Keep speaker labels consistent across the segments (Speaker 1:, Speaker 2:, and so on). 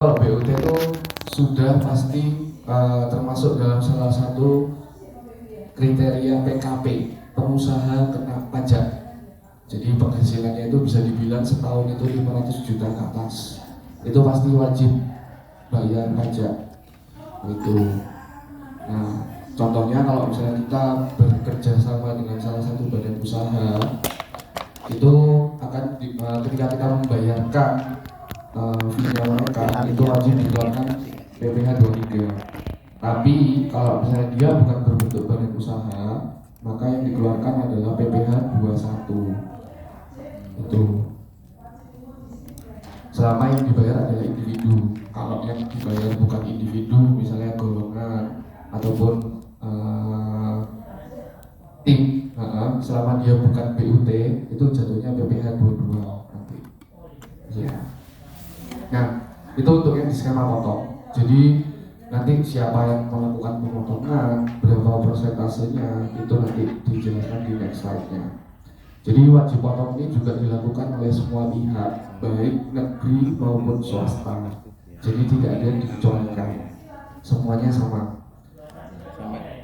Speaker 1: Kalau BUT itu sudah pasti termasuk dalam salah satu kriteria PKP, pengusaha kena pajak. Jadi penghasilannya itu bisa dibilang setahun itu 500 juta ke atas. Itu pasti wajib bayar pajak. Itu. Nah, contohnya kalau misalnya kita bekerja sama dengan salah satu badan usaha, itu akan ketika kita membayarkan fee-nya mereka itu wajib dikeluarkan PPh 23. Tapi kalau misalnya dia bukan berbentuk badan usaha, maka yang dikeluarkan adalah PPh 21. Itu selama yang dibayar adalah individu. Kalau yang dibayar bukan individu, misalnya golongan ataupun tim, selama dia bukan BUT, itu jatuhnya PPh 22 nanti. Ya. Nah, itu untuk yang di skema potong. Jadi nanti siapa yang melakukan pemotongan, berapa persentasenya, itu nanti dijelaskan di next slide-nya. Jadi wajib potong ini juga dilakukan oleh semua pihak, baik negeri maupun swasta. Jadi tidak ada yang dikecualikan, semuanya sama.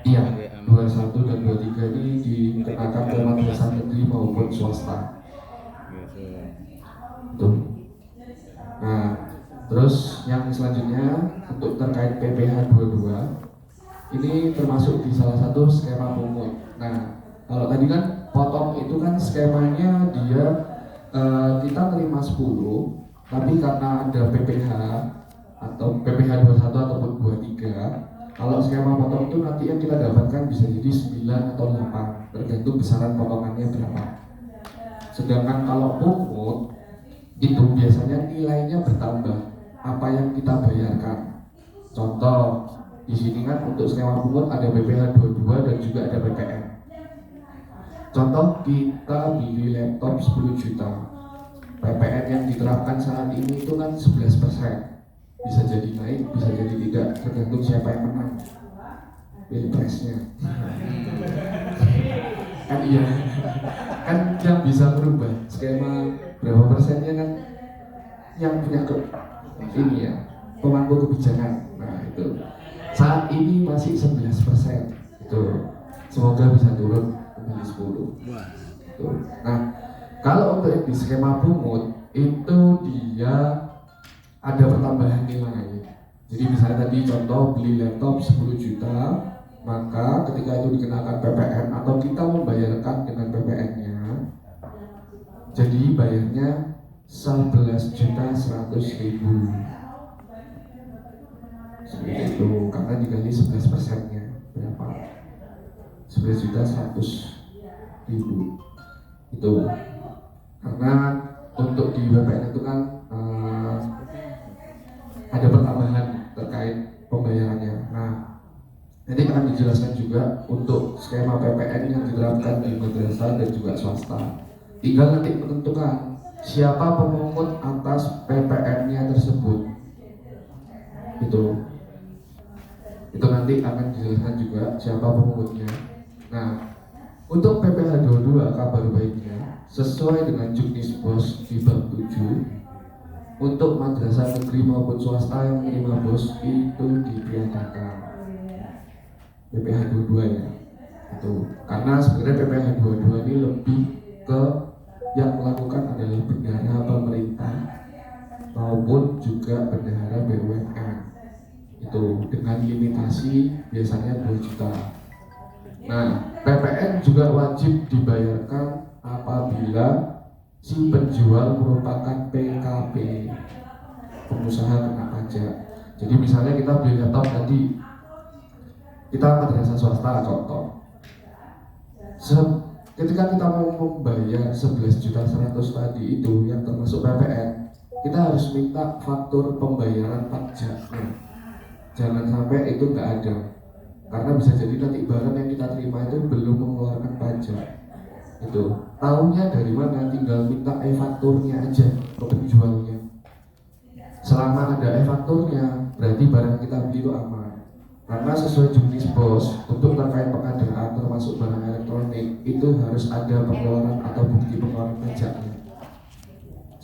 Speaker 1: Iya, 21 dan 23 ini dikenakan ke madrasah negeri maupun swasta. Tuh. Nah, terus yang selanjutnya untuk terkait PPh 22 ini termasuk di salah satu skema pungut. Nah, kalau tadi kan potong itu kan skemanya dia kita terima 10, tapi karena ada PPh atau PPh 21 ataupun 23, kalau skema potong itu nanti yang kita dapatkan bisa jadi 9 atau 8, tergantung besaran potongannya berapa. Sedangkan kalau pungut itu biasanya nilainya bertambah apa yang kita bayarkan. Contoh di sini kan untuk skema pungut ada PPh 22 dan juga ada PPN. Contoh kita beli laptop 10 juta, PPN yang diterapkan saat ini itu kan 11%. Bisa jadi naik, bisa jadi tidak, tergantung siapa yang menang pilpresnya. Kan iya, kan yang bisa merubah skema berapa persennya kan yang punya ini ya, pemangku kebijakan. Nah itu saat ini masih 11%. Itu semoga bisa turun menjadi 10. Itu. Nah, kalau untuk di skema pungut itu dia ada pertambahan nilai. Jadi misalnya tadi contoh beli laptop 10 juta, maka ketika itu dikenakan PPN atau kita membayarkan dengan PPN-nya, jadi bayarnya 11.100.000. Seperti itu, karena dikali 11%-nya berapa? 11.100.000. Itu karena untuk di PPN itu kan ada pertambahan terkait pembayarannya. Nah, nanti akan dijelaskan juga untuk skema PPN yang diterapkan di madrasah dan juga swasta. Tinggal nanti menentukan siapa pemungut atas PPN-nya tersebut. Itu nanti akan dijelaskan juga siapa pemungutnya. Nah, untuk PPh 22 kabar baiknya sesuai dengan Juknisbos di bab 7, untuk madrasah negeri maupun swasta yang menerima BOS itu ditiadakan PPh 22 ya. Itu karena sebenarnya PPh 22 ini lebih ke yang melakukan adalah bendahara pemerintah maupun juga bendahara BUMN. Itu dengan limitasi biasanya 2 juta. Nah, PPN juga wajib dibayarkan apabila si penjual merupakan PKP, pengusaha kena pajak. Jadi misalnya kita beli laptop tadi, kita madrasah swasta contoh. Ketika kita mau membayar 11.100.000 tadi itu yang termasuk PPN, kita harus minta faktur pembayaran pajaknya. Jangan sampai itu nggak ada, karena bisa jadi nanti barang yang kita terima itu belum mengeluarkan pajak. Itu tahunya dari mana, tinggal minta e-fakturnya aja ke penjualnya. Selama ada e-fakturnya, berarti barang kita beli itu aman. Karena sesuai Juknisbos, untuk terkait pengadaan termasuk barang elektronik itu harus ada pengeluaran atau bukti pengeluaran pajaknya.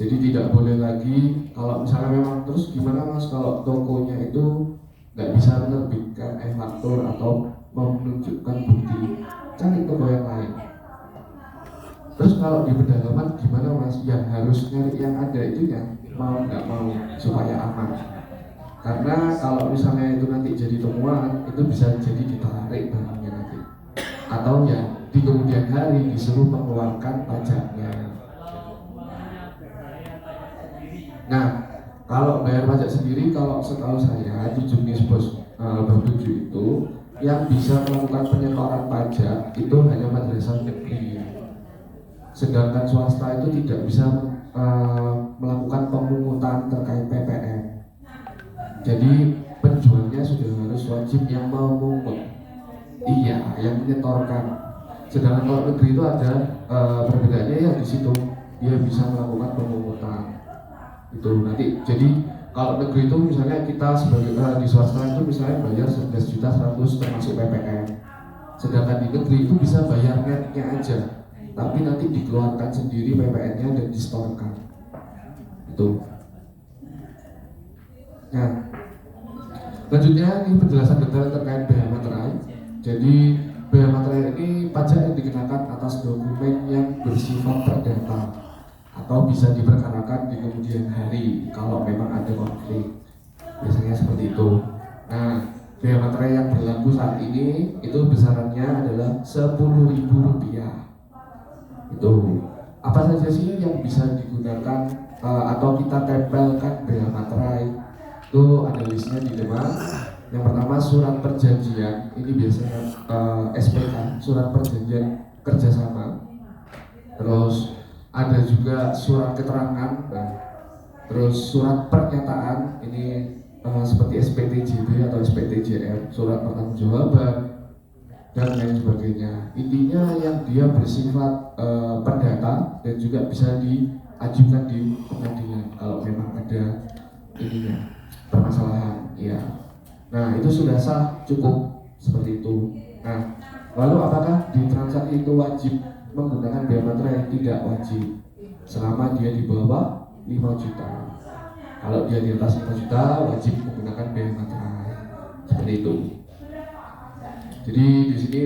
Speaker 1: Jadi tidak boleh lagi kalau misalnya memang terus gimana mas kalau tokonya itu nggak bisa menerbitkan e-faktur atau menunjukkan bukti, cari toko yang lain. Terus kalau di pedalaman gimana mas? Ya harus nyari yang ada itunya, mau nggak mau supaya aman. Karena kalau misalnya itu nanti jadi temuan, itu bisa jadi ditarik barangnya nanti. Atau ya di kemudian hari disuruh mengeluarkan pajaknya. Nah, kalau bayar pajak sendiri, kalau setahu saya di Juknis Bos bab 7 itu yang bisa melakukan penyetoran pajak itu hanya madrasah negeri. Sedangkan swasta itu tidak bisa melakukan pemungutan terkait PPN. Jadi penjualnya sudah harus wajib yang memungut, iya, yang menyetorkan. Sedangkan kalau negeri itu ada perbedaannya ya di situ dia bisa melakukan pemungutan. Itu nanti jadi kalau negeri itu misalnya kita sebagai di swasta itu misalnya bayar 11.100.000 termasuk PPN. Sedangkan di negeri itu bisa bayar netnya aja, tapi nanti dikeluarkan sendiri PPN-nya dan disetorkan. Itu. Nah, selanjutnya ini penjelasan detail terkait bea materai. Jadi bea materai ini pajak yang dikenakan atas dokumen yang bersifat perdata atau bisa diperkarakan di kemudian hari kalau memang ada konflik, biasanya seperti itu. Nah, bea materai yang berlaku saat ini itu besarannya adalah Rp10.000. Itu apa saja sih yang bisa digunakan atau kita tempelkan bea materai? Itu ada listnya di depan. Yang pertama surat perjanjian, ini biasanya SPK, surat perjanjian kerjasama. Terus ada juga surat keterangan, terus surat pernyataan, ini seperti SPTJB atau SPTJM, surat pertanggungjawaban dan lain sebagainya. Intinya yang dia bersifat perdata dan juga bisa diajukan di pengadilan kalau memang ada ininya permasalahan, ya. Nah itu sudah sah, cukup seperti itu. Nah lalu apakah di transaksi itu wajib menggunakan bea materai? Tidak wajib selama dia di bawah 5 juta. Kalau dia di atas 5 juta wajib menggunakan bea materai, seperti itu. Jadi di sini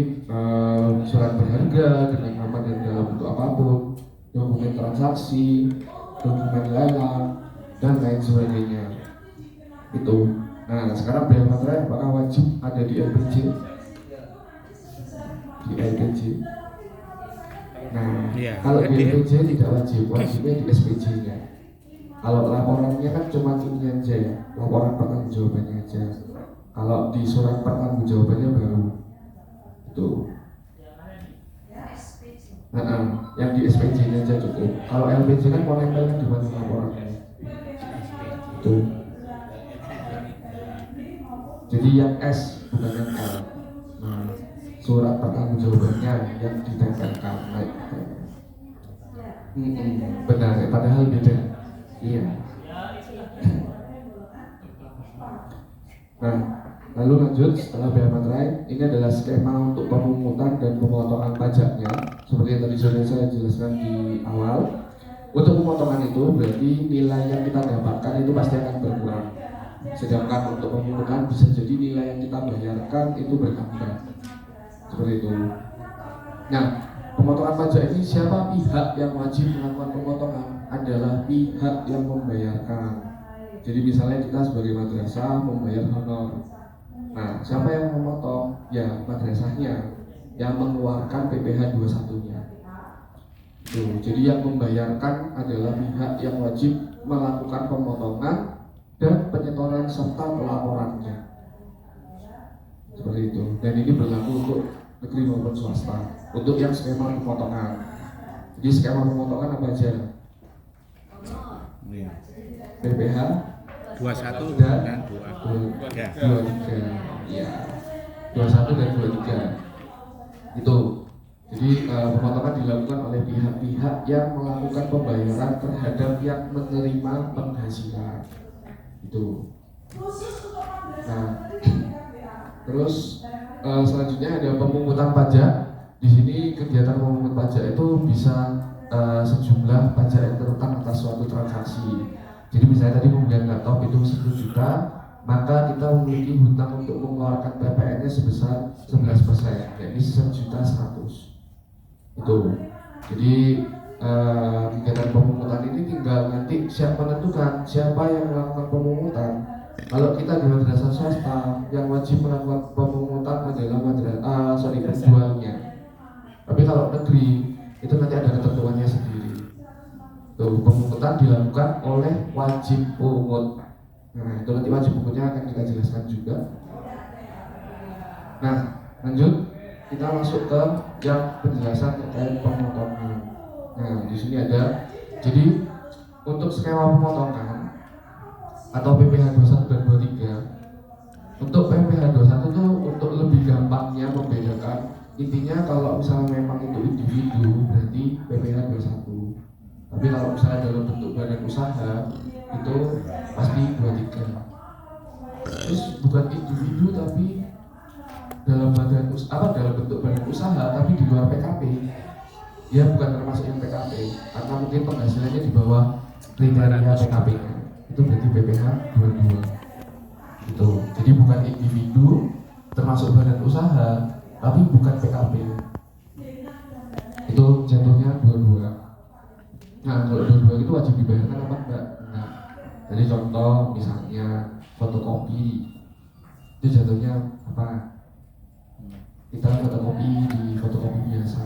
Speaker 1: surat berharga dengan nama dan dalam bentuk apapun, dokumen transaksi, dokumen lelang dan lain sebagainya. Itu. Nah sekarang bea materai apakah wajib ada di LPJ? Di LPJ. Nah, ya, kalau di LPJ tidak wajib, wajibnya di SPJ-nya. Kalau laporannya kan cuma ini aja ya, laporan pertanggungjawabannya aja. Kalau di surat pertanggungjawabannya baru itu. Yang di SPJ-nya aja cukup. Kalau LPJ kan mau nempel di mana laporannya. Itu. Jadi yang S bukan yang L. Nah, surat pertanggungjawabannya yang ditempelkan. Benar, padahal beda. Iya. Nah, lalu lanjut setelah bea materai, ini adalah skema untuk pemungutan dan pemotongan pajaknya. Seperti yang tadi sudah saya jelaskan di awal. Untuk pemotongan itu berarti nilai yang kita dapatkan itu pasti akan berkurang. Sedangkan untuk pemungutan bisa jadi nilai yang kita bayarkan itu bertambah. Seperti itu. Nah, pemotongan pajak ini siapa pihak yang wajib melakukan pemotongan? Adalah pihak yang membayarkan. Jadi misalnya kita sebagai madrasah membayar honor. Nah, siapa yang memotong? Ya, madrasahnya yang mengeluarkan PPh 21-nya. Tuh, jadi yang membayarkan adalah pihak yang wajib melakukan pemotongan dan penyetoran serta pelaporannya. Seperti itu. Dan ini berlaku untuk negeri maupun swasta. Untuk yang skema pemotongan. Jadi skema pemotongan apa aja? PPh 21 dan 23. Ya. 21 dan 23. Itu. Jadi pemotongan dilakukan oleh pihak-pihak yang melakukan pembayaran terhadap yang menerima penghasilan. Itu. Nah, terus selanjutnya ada pemungutan pajak. Di sini kegiatan pemungutan pajak itu bisa sejumlah pajak yang terutang atas suatu transaksi. Jadi misalnya tadi pembelian laptop itu 10 juta, maka kita memiliki hutang untuk mengeluarkan PPN-nya sebesar 11%, yakni 1.100.000. Itu. Jadi kegiatan pemungutan ini tinggal nanti siapa menentukan siapa yang melakukan pemungutan. Kalau kita di madrasah swasta, yang wajib melakukan pemungutan adalah penjualnya. Tapi kalau negeri itu nanti ada ketentuannya sendiri. Tuh, pemungutan dilakukan oleh wajib pungut. Nah, itu nanti wajib pungutnya akan kita jelaskan juga. Nah, lanjut kita masuk ke yang penjelasan terkait pemotongan. Nah, di sini ada, jadi untuk skema pemotongan atau PPh 21 dan 23. Untuk PPh 21 itu untuk lebih gampangnya membedakan. Intinya kalau misalnya memang itu individu berarti PPh 21. Tapi kalau misalnya dalam bentuk badan usaha itu pasti 23. Terus bukan individu tapi dalam bentuk badan usaha tapi di luar PKP. Dia bukan termasuk yang PKP karena mungkin penghasilannya di bawah kriteria PKP-nya. Itu berarti PPh 22. Itu. Jadi bukan individu termasuk badan usaha tapi bukan PKP. Itu jatuhnya 22. Nah, kalau 22 itu wajib dibayarkan apa enggak? Nah, jadi contoh misalnya fotokopi itu jatuhnya apa? Kita fotokopi di fotokopi biasa,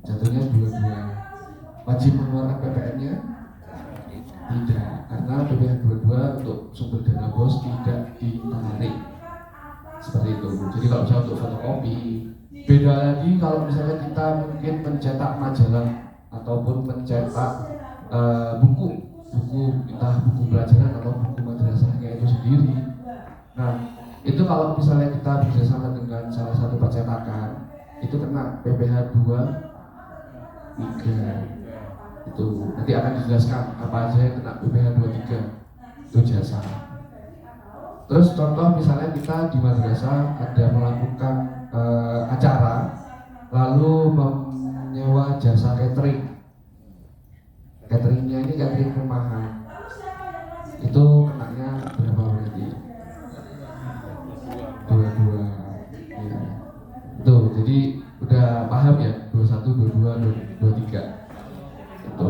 Speaker 1: jatuhnya 22. Wajib mengeluarkan PPN-nya? Tidak, karena PPh 22 untuk sumber dana bos tidak ditarik. Seperti itu. Jadi kalau misalnya untuk fotokopi, beda lagi kalau misalnya kita mungkin mencetak majalah ataupun mencetak buku entah buku pelajaran atau buku madrasahnya itu sendiri. Nah, itu kalau misalnya kita bekerjasama dengan salah satu percetakan, itu kena PPh 23. Itu nanti akan dijelaskan apa aja yang kena PPh 23. Itu jasa. Terus contoh misalnya kita di madrasah ada melakukan acara, lalu menyewa jasa catering. Cateringnya ini catering rumahan. Itu kenanya berapa berarti? 22. Ya. Itu jadi udah paham ya 21, 22, 23. Itu.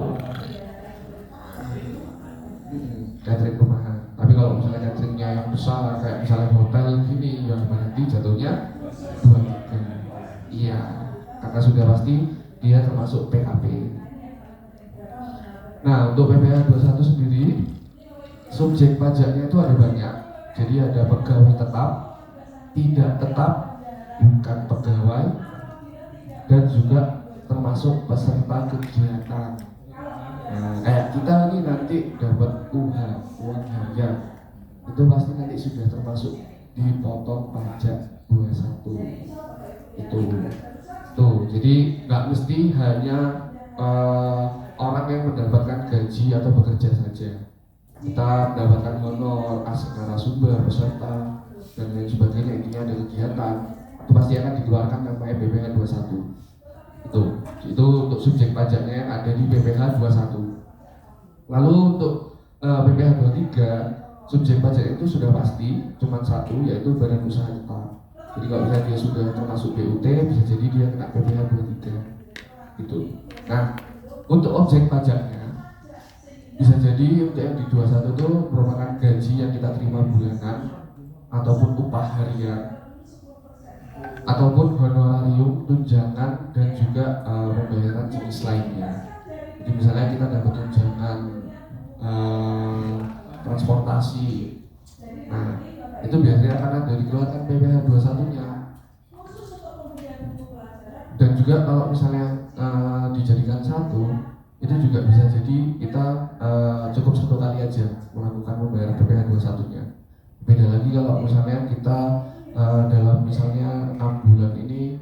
Speaker 1: Catering rumahan. Tapi kalau misalnya cateringnya yang besar kayak misalnya hotel gini yang berarti jatuhnya 23. Iya, karena sudah pasti dia termasuk PKP. Nah, untuk PPh 21 sendiri subjek pajaknya itu ada banyak. Jadi ada pegawai tetap, tidak tetap, bukan pegawai, dan juga termasuk peserta kegiatan. Nah, kayak kita nih nanti dapat uang harian, itu pasti nanti sudah termasuk dipotong pajak 21. Itu tuh, jadi nggak mesti hanya orang yang mendapatkan gaji atau bekerja saja. Kita mendapatkan honor, asing narasumber, peserta, dan lain sebagainya. Intinya ada kegiatan, itu pasti akan dikeluarkan namanya PPh 21. Itu untuk subjek pajaknya yang ada di PPh 21. Lalu untuk PPh 23, subjek pajak itu sudah pasti cuma satu, yaitu badan usaha tetap. Jadi kalau misalnya dia sudah termasuk BUT, bisa jadi dia kena PPh 23. Itu. Nah, untuk objek pajaknya bisa jadi untuk yang di 21 itu merupakan gaji yang kita terima bulanan ataupun upah harian ataupun honorarium, tunjangan, dan juga pembayaran jenis lainnya. Jadi misalnya kita dapat tunjangan transportasi, nah itu biasanya akan ada dikeluarkan PPh 21-nya. Dan juga kalau misalnya dijadikan satu, itu juga bisa jadi kita cukup satu kali aja melakukan membayar PPh 21-nya. Beda lagi kalau misalnya kita dalam misalnya 6 bulan ini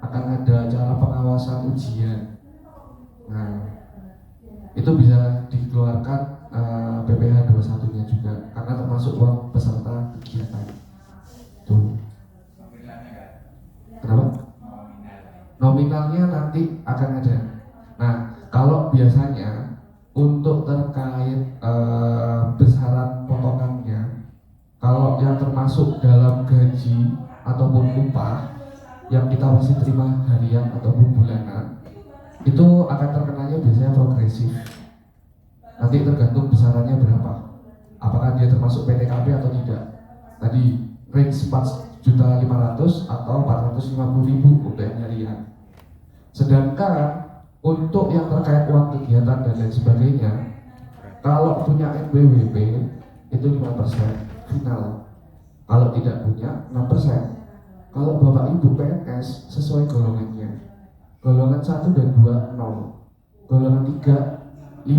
Speaker 1: akan ada acara pengawasan ujian. Nah, itu bisa dikeluarkan PPh 21-nya juga karena termasuk uang peserta kegiatan. Tuh. Kenapa? Nominalnya nanti akan ada. kalau yang termasuk dalam gaji ataupun upah yang kita masih terima harian ataupun bulanan, itu akan terkenanya biasanya progresif. Nanti tergantung besarannya berapa. Apakah dia termasuk PTKP atau tidak. Tadi range 4.500.000 atau 450.000 untuk yang harian. Sedangkan untuk yang terkait uang kegiatan dan lain sebagainya, kalau punya NPWP itu 5% final. Kalau tidak punya 6%. Kalau Bapak Ibu PNS sesuai golongannya. Golongan 1 dan 2 0. Golongan 3 5.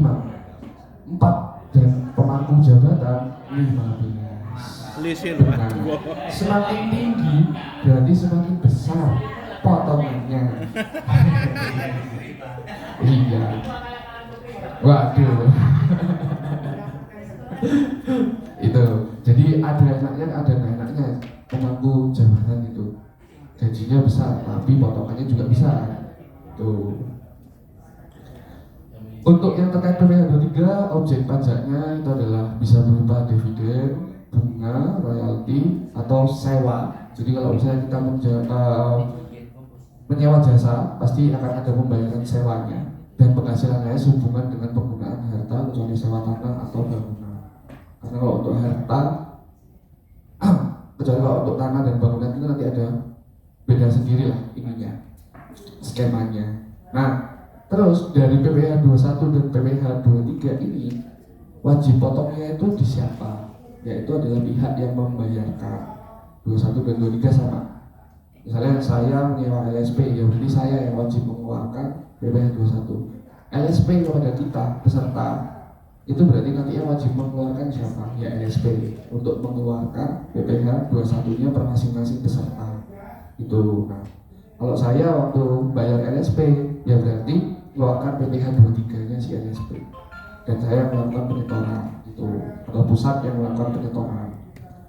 Speaker 1: 4 dan pemangku jabatan 15. Nah, semakin tinggi berarti semakin besar potongannya. Iya. Waduh. Itu. Jadi ada enaknya ada nggak enaknya. Pemangku jabatan itu gajinya besar tapi potongannya juga besar. Tuh. Untuk yang terkait PPh 23, objek pajaknya itu adalah bisa berupa dividen, bunga, royalti, atau sewa. Jadi kalau misalnya kita menyewa jasa, pasti akan ada pembayaran sewanya. Dan penghasilannya sehubungan dengan penggunaan harta, kecuali sewa tanah atau bangunan. Karena kalau untuk harta, kecuali kalau untuk tanah dan bangunan itu nanti ada beda sendiri lah ininya, skemanya. Nah, terus dari PPh 21 dan PPh 23 ini wajib potongnya itu di siapa? Yaitu adalah pihak yang membayarkan. 21 dan 23 sama. Misalnya saya menyewa LSP, ya berarti saya yang wajib mengeluarkan PPh 21. LSP kepada kita peserta itu berarti nanti yang wajib mengeluarkan siapa? Ya LSP untuk mengeluarkan PPh 21-nya per masing-masing peserta. Itu. Nah, kalau saya waktu bayar LSP ya berarti keluarkan PPh 23-nya si LSP. Dan saya melakukan penyetoran itu, atau pusat yang melakukan penyetoran.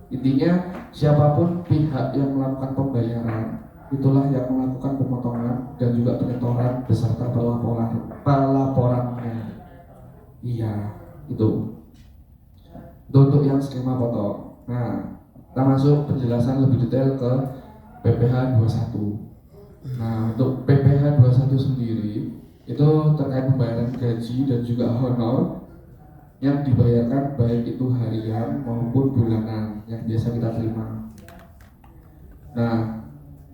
Speaker 1: Intinya siapapun pihak yang melakukan pembayaran itulah yang melakukan pemotongan dan juga penyetoran beserta pelaporannya. Iya, itu untuk yang skema potong. Nah, kita masuk penjelasan lebih detail ke PPh 21. Nah, untuk PPh 21 sendiri itu terkait pembayaran gaji dan juga honor yang dibayarkan baik itu harian maupun bulanan yang biasa kita terima. Nah,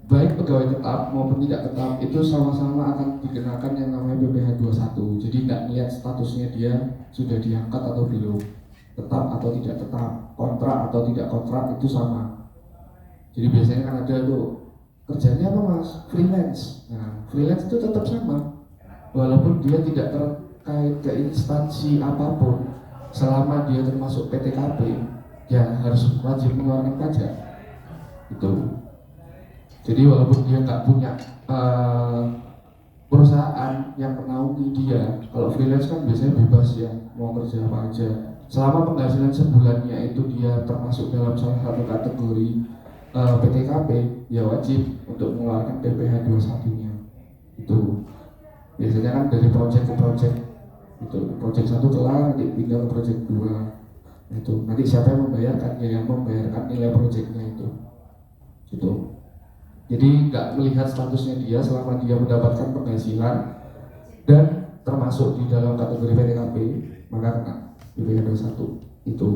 Speaker 1: baik pegawai tetap maupun tidak tetap itu sama-sama akan dikenakan yang namanya PPh 21. Jadi tidak lihat statusnya dia sudah diangkat atau belum, tetap atau tidak tetap, kontrak atau tidak kontrak itu sama. Jadi biasanya kan ada tuh kerjanya apa mas? Freelance. Nah, freelance itu tetap sama, walaupun dia tidak terkait ke instansi apapun, selama dia termasuk PTKP, ya harus wajib mengeluarkan pajak. Itu. Jadi walaupun dia nggak punya perusahaan yang menaungi dia, kalau freelance kan biasanya bebas ya, mau kerja apa aja. Selama penghasilan sebulannya itu dia termasuk dalam salah satu kategori PTKP, ya wajib untuk mengeluarkan PPh 21-nya. Itu biasanya kan dari project ke project. Itu project 1 kelar, nanti tinggal ke project 2. Itu nanti siapa yang membayarkan, ya yang membayarkan nilai projectnya itu. Itu. Jadi nggak melihat statusnya dia selama dia mendapatkan penghasilan dan termasuk di dalam kategori PTKP, maka kena PPh 21 itu.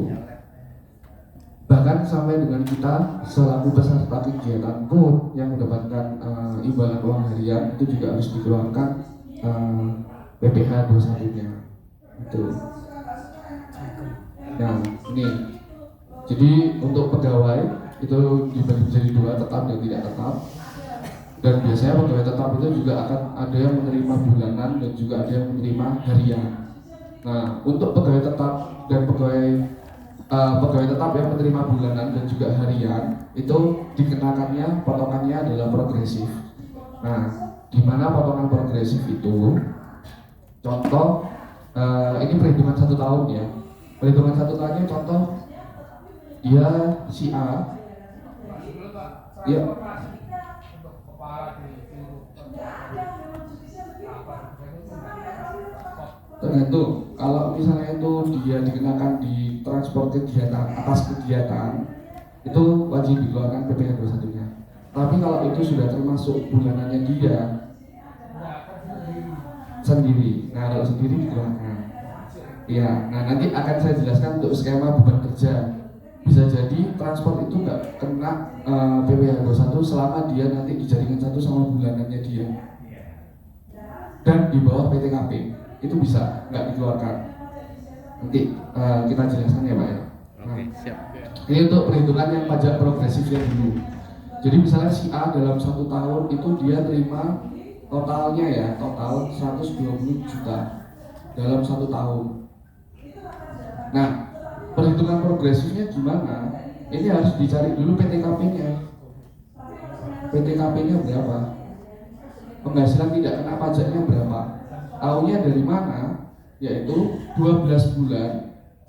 Speaker 1: Bahkan sampai dengan kita selaku peserta kegiatan pun yang mendapatkan imbalan uang harian itu juga harus dikeluarkan PPh 21-nya itu. Nah ini, jadi untuk pegawai itu dibagi menjadi 2, tetap dan tidak tetap. Dan biasanya pegawai tetap itu juga akan ada yang menerima bulanan dan juga ada yang menerima harian. Nah untuk pegawai tetap dan pegawai tetap yang menerima bulanan dan juga harian itu dikenakannya potongannya adalah progresif. Nah, di mana potongan progresif itu, contoh ini perhitungan 1 tahun ya. Perhitungan 1 tahunnya contoh dia si A, ya. Tergantung, kalau misalnya itu dia dikenakan di transport kegiatan atas kegiatan itu wajib dikeluarkan PPh 21-nya. Tapi kalau itu sudah termasuk bulanannya dia sendiri, nah kalau sendiri dikeluarkan. Ya, nah nanti akan saya jelaskan untuk skema beban kerja. Bisa jadi transport itu nggak kena PPh 21 selama dia nanti dijadikan satu sama bulanannya dia. Dan di bawah PTKP itu bisa nggak dikeluarkan. Nanti kita jelaskan ya Pak ya. Nah,
Speaker 2: Oke, siap.
Speaker 1: ini untuk perhitungan yang pajak progresifnya dulu. Jadi misalnya si A dalam 1 tahun itu dia terima totalnya ya, total 120 juta dalam 1 tahun. Nah, perhitungan progresifnya gimana? Ini harus dicari dulu PTKP-nya. PTKP-nya berapa? Penghasilan tidak kena pajaknya berapa? Tahunnya dari mana? Yaitu 12 bulan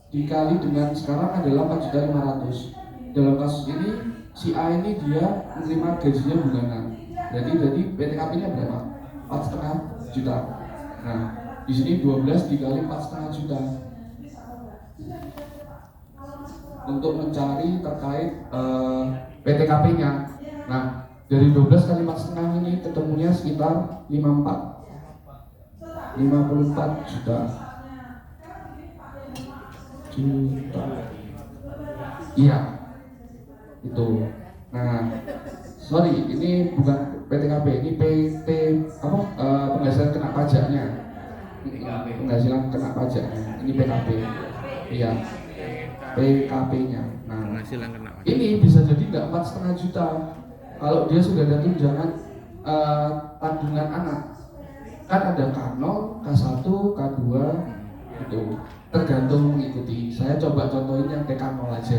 Speaker 1: dikali dengan sekarang adalah 4.500.000. Dalam kasus ini si A ini dia menerima gajinya bulanan. Jadi PTKP-nya berapa? 4,5 juta. Nah, di sini 12 dikali 4,5 juta. Untuk mencari terkait PTKP-nya. Nah, dari 12 kali 4,5 ini ketemunya sekitar 54 juta. Iya, itu. Nah, sorry, ini bukan PTKP, ini PT apa? Penghasilan kena pajaknya. Penghasilan kena pajaknya. Ini PKP. Iya. PKP-nya. Nah,
Speaker 2: Penghasilan kena pajak.
Speaker 1: ini bisa jadi nggak 4,5 juta kalau dia sudah ada tunjangan tanggungan anak. Kan ada K0, K1, K2 itu tergantung mengikuti. Saya coba contohin yang TK0 aja.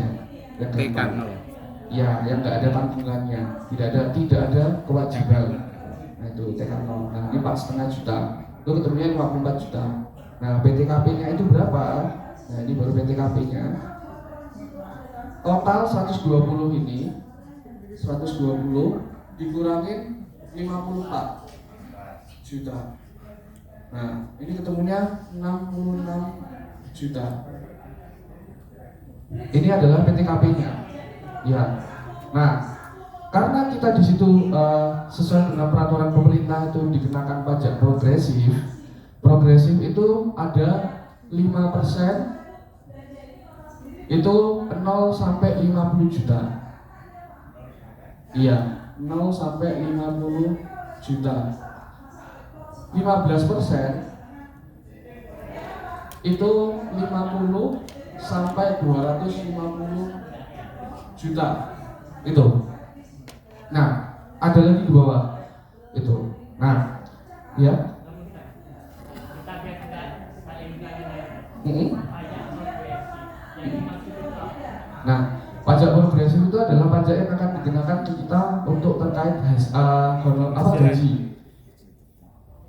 Speaker 1: Yang
Speaker 2: TK0.
Speaker 1: Ya, yang nggak ada tanggungannya, tidak ada kewajiban. Nah itu TK0. Nah ini 4,5 juta. Itu ketemunya 54 juta. Nah PTKP-nya itu berapa? Nah ini baru PTKP-nya. Total 120 ini 120 dikurangin 54 juta. Nah, ini ketemunya 66 juta. Ini adalah PTKP-nya. Ya. Nah, karena kita di situ sesuai dengan peraturan pemerintah itu dikenakan pajak progresif. Progresif itu ada 5%. Itu 0 sampai 50 juta. Iya, 0 sampai 50 juta. 15% itu 50 sampai 250 juta. Itu. Nah, ada lagi di bawah. Itu. Nah, ya. Nah, pajak progresif itu adalah pajak yang akan dikenakan ke kita untuk terkait gaji.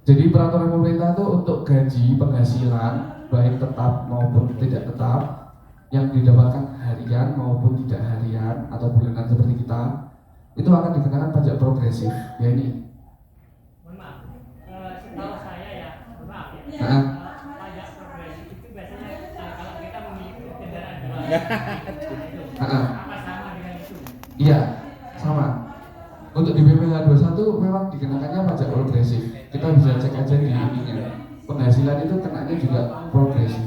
Speaker 1: Jadi peraturan pemerintah itu untuk gaji penghasilan baik tetap maupun tidak tetap yang didapatkan harian maupun tidak harian atau bulanan seperti kita itu akan dikenakan pajak progresif. Ya ini.
Speaker 3: Setahu saya ya, maaf ya.
Speaker 1: Nah,
Speaker 3: Pajak progresif itu biasanya kalau kita memiliki kendaraan dua. Apa sama dengan itu?
Speaker 1: Iya, sama. Untuk di PPh 21 memang dikenakannya pajak progresif. Kita bisa cek aja di ininya. Penghasilan itu kenanya juga progresif.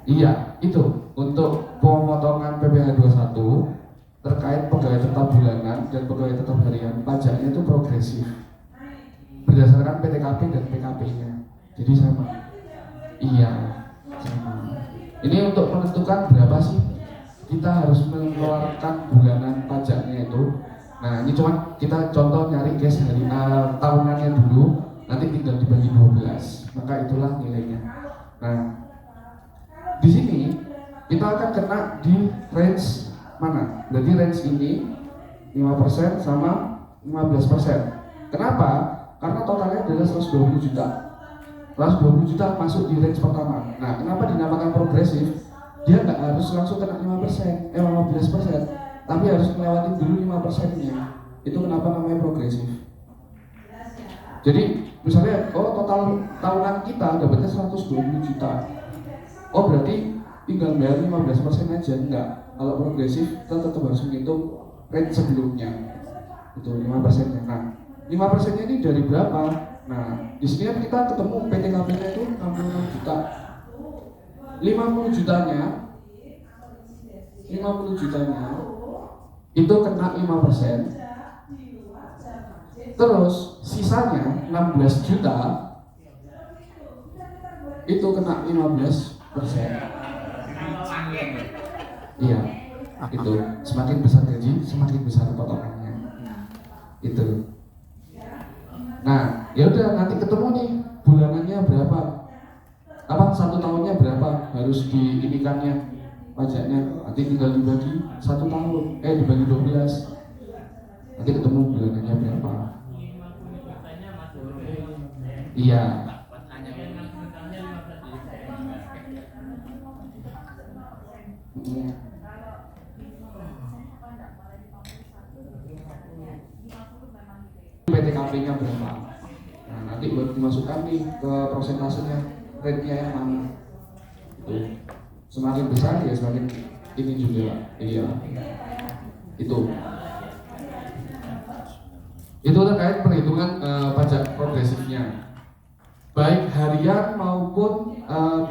Speaker 1: Iya, itu untuk pemotongan PPh 21 terkait pegawai tetap bulanan dan pegawai tetap harian pajaknya itu progresif berdasarkan PTKP dan PKP-nya. Jadi sama. Iya, sama. Ini untuk menentukan berapa sih kita harus mengeluarkan bulanan pajaknya itu. Nah ini cuma kita contoh nyari case hari tahunannya dulu, nanti tinggal dibagi 12, maka itulah nilainya. Nah di sini kita akan kena di range mana? Berarti range ini 5% sama 15%. Kenapa? Karena totalnya adalah 120 juta. 120 juta masuk di range pertama. Nah kenapa dinamakan progresif? Dia nggak harus langsung kena 15%, 15%, tapi harus melewati dulu 5%-nya. Itu kenapa namanya progresif. Jadi misalnya, total tahunan kita dapatnya 120 juta. Oh berarti tinggal bayar 15% aja, enggak. Kalau progresif kita tetap harus menghitung rate sebelumnya. Itu 5%-nya. Nah, 5%-nya ini dari berapa? Nah, di sini kan kita ketemu PTKP-nya itu 66 juta. 50 jutanya itu kena 5%. Terus sisanya 16 juta itu kena 15%. Iya, itu semakin besar gaji, semakin besar potongannya. Itu. Nah, ya udah nanti ketemu nih bulanannya berapa, apa 1 tahunnya berapa harus diinikannya pajaknya. Nanti tinggal dibagi 1 tahun, dibagi 12. Nanti ketemu bulanannya berapa. Iya. PTKP-nya berapa? Nah, nanti baru dimasukkan nih ke prosentasenya, rate-nya yang mana. Itu. Semakin besar ya semakin ini juga. Iya. Itu terkait perhitungan pajak progresifnya, baik harian maupun